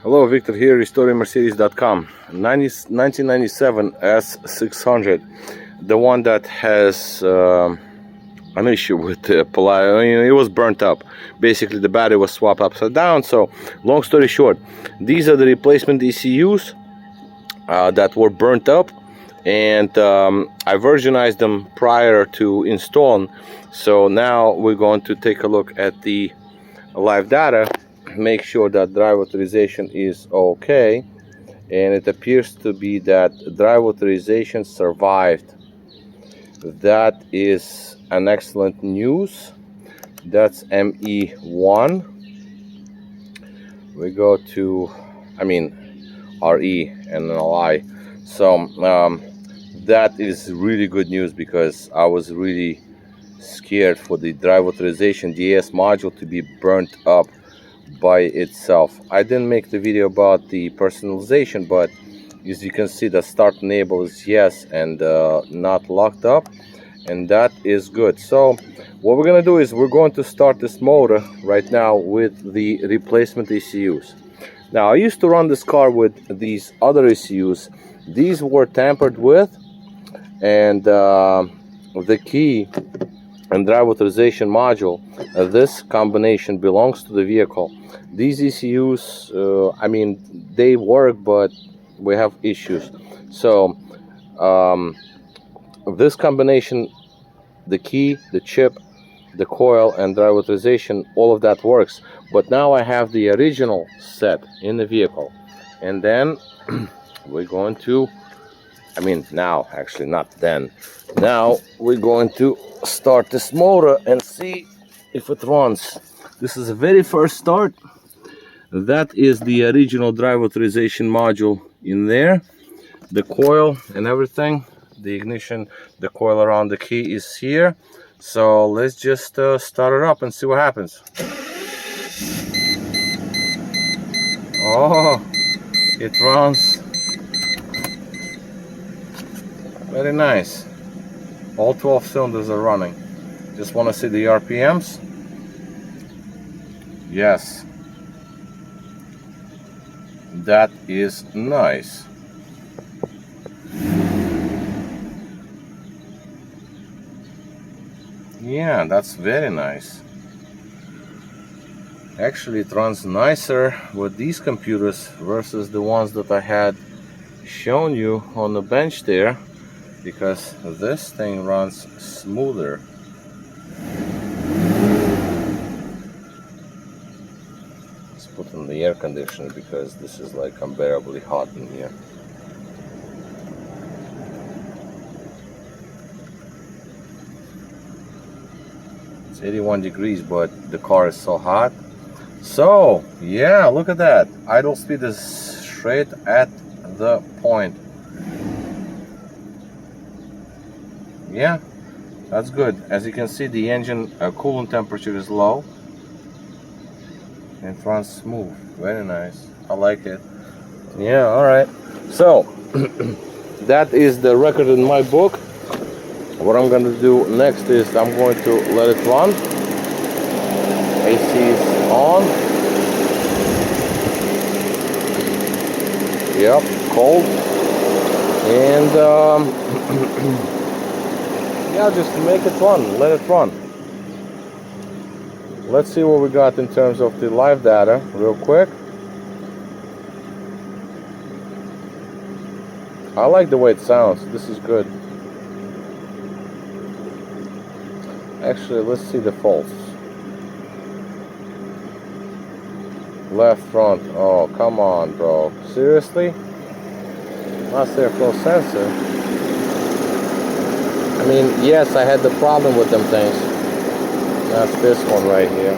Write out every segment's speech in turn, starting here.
Hello, Victor here, restoring Mercedes.com. 1997 S600, the one that has an issue with the it was burnt up. Basically, the battery was swapped upside down. So, long story short, these are the replacement ECUs that were burnt up, and I virginized them prior to installing. So now we're going to take a look at the live data, make sure that drive authorization is okay, and it appears to be that drive authorization survived. That is an excellent news. That's ME1. We go to, RE and LI. So that is really good news, because I was really scared for the drive authorization DS module to be burnt up by itself. I didn't make the video about the personalization, but as you can see, the start enable is yes and not locked up, and that is good. So what we're gonna do is we're going to start this motor right now with the replacement ECUs. Now, I used to run this car with these other ECUs. These were tampered with, and the key and drive authorization module, this combination belongs to the vehicle. These ECUs, they work, but we have issues. So this combination, the key, the chip, the coil, and drive authorization, all of that works. But now I have the original set in the vehicle, and then we're going to, now, actually not then, now we're going to start this motor and see if it runs. This is the very first start. That is the original drive authorization module in there, the coil and everything, the ignition, the coil around the key is here. So let's just start it up and see what happens. Oh, it runs. Very nice. All 12 cylinders are running. Just want to see the RPMs. Yes. That is nice. Yeah, that's very nice. Actually, it runs nicer with these computers versus the ones that I had shown you on the bench there, because this thing runs smoother. Let's put on the air conditioner, because this is like unbearably hot in here. It's 81 degrees, but the car is so hot. So yeah, look at that. Idle speed is straight at the point. Yeah, that's good. As you can see, the engine coolant temperature is low and it runs smooth. Very nice. I like it. Yeah, all right. So that is the record in my book. What I'm going to do next is I'm going to let it run. AC is on. Yep, cold. And yeah, just make it run, let it run. Let's see what we got in terms of the live data real quick. I like the way it sounds. This is good. Actually, let's see the faults. Left front. Oh, come on, bro. Seriously? Not airflow sensor. Yes, I had the problem with them things. That's this one right here.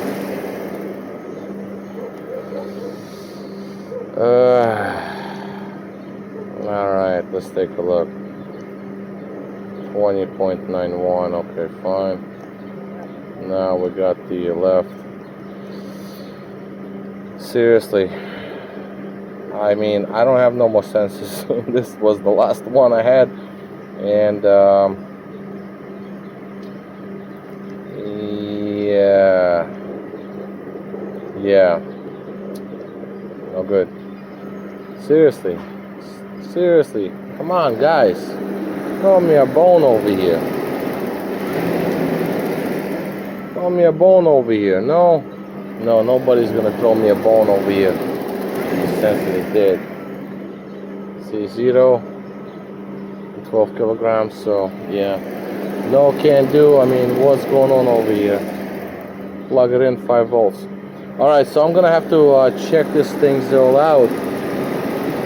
Alright, let's take a look. 20.91, okay, fine. Now we got the left. Seriously, I don't have no more sensors. This was the last one I had, and yeah, no good. Seriously. Seriously. Come on, guys. Throw me a bone over here. Throw me a bone over here. No. No, nobody's gonna throw me a bone over here. The sensor is dead. See, 12 kilograms, so yeah. No, can't do. I mean, what's going on over here? Plug it in, 5 volts. Alright, so I'm gonna have to check this thing all out.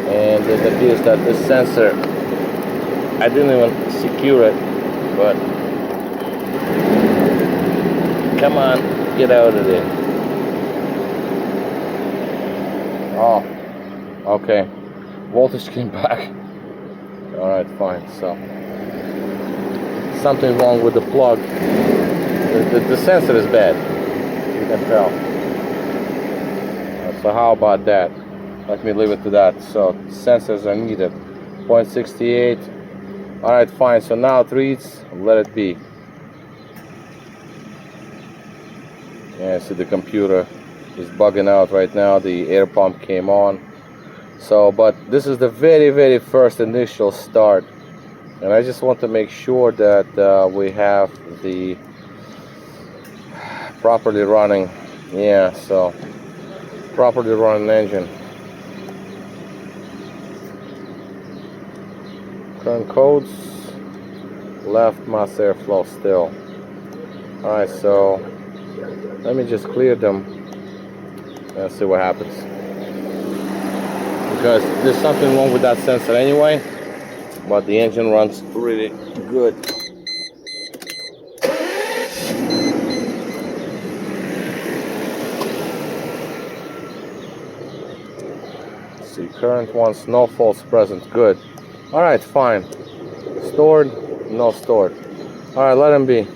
And it appears that this sensor, I didn't even secure it, but come on, get out of there. Oh, okay, voltage came back. Alright, fine. So something wrong with the plug. The sensor is bad, you can tell. So how about that? Let me leave it to that. So sensors are needed. 0.68. Alright, fine. So now it reads, let it be. Yeah, see the computer is bugging out right now. The air pump came on. So, but this is the very first initial start. And I just want to make sure that we have the properly running. Yeah, so properly running engine. Current codes, left mass airflow still. Alright, so let me just clear them and see what happens. Because there's something wrong with that sensor anyway, but the engine runs really good. See, current ones, no faults present, good. Alright, fine. Stored, no stored. Alright, let them be.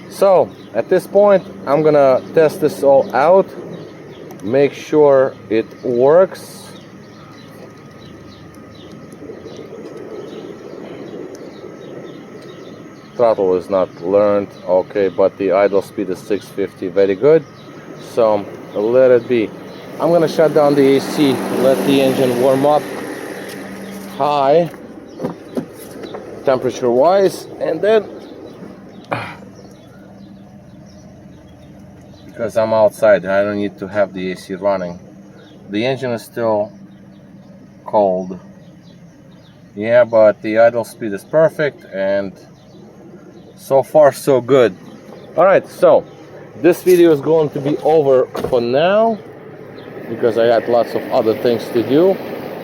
So, at this point, I'm gonna test this all out, make sure it works. Throttle is not learned, okay, but the idle speed is 650, very good. So, let it be. I'm gonna shut down the AC, let the engine warm up high temperature wise, and then because I'm outside, I don't need to have the AC running. The engine is still cold, yeah, but the idle speed is perfect, and so far so good. Alright, so this video is going to be over for now because I got lots of other things to do.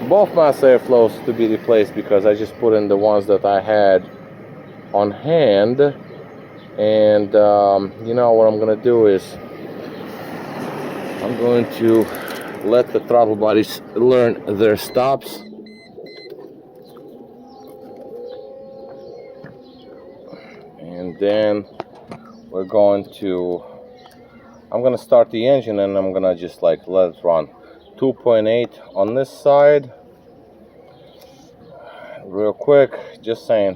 Both mass airflows to be replaced because I just put in the ones that I had on hand. And you know what I'm gonna do is I'm going to let the throttle bodies learn their stops. And then we're going to, I'm gonna start the engine and I'm gonna just like let it run. 2.8 on this side, real quick, just saying.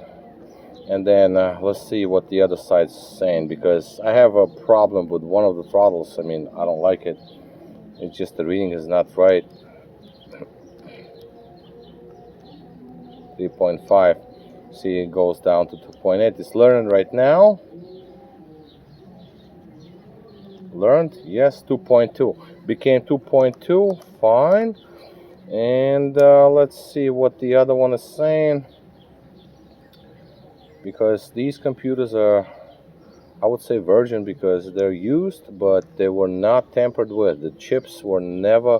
And then let's see what the other side's saying, because I have a problem with one of the throttles. I mean, I don't like it. It's just the reading is not right. 3.5. See, it goes down to 2.8. It's learning right now. Learned, yes, 2.2. Became 2.2, fine. And let's see what the other one is saying. Because these computers are, I would say, virgin, because they're used, but they were not tampered with. The chips were never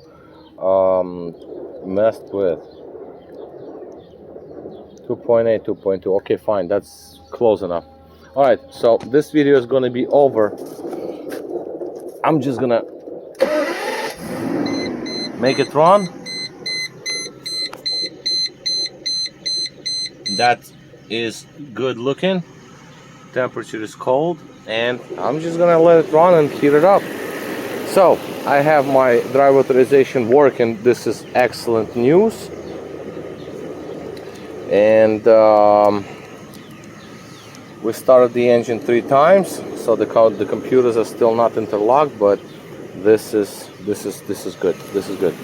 messed with. 2.8, 2.2. Okay, fine, that's close enough. Alright, so this video is going to be over. I'm just gonna make it run. That is good looking. Temperature is cold, and I'm just gonna let it run and heat it up. So I have my drive authorization working. This is excellent news. And we started the engine 3 times, so the computers are still not interlocked, but this is good. This is good.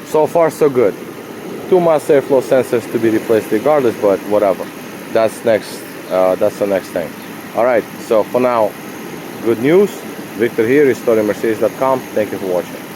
So far so good. two mass airflow sensors to be replaced regardless, but whatever. That's next. That's the next thing. All right. So for now, good news. Victor here, restoringmercedes.com. Thank you for watching.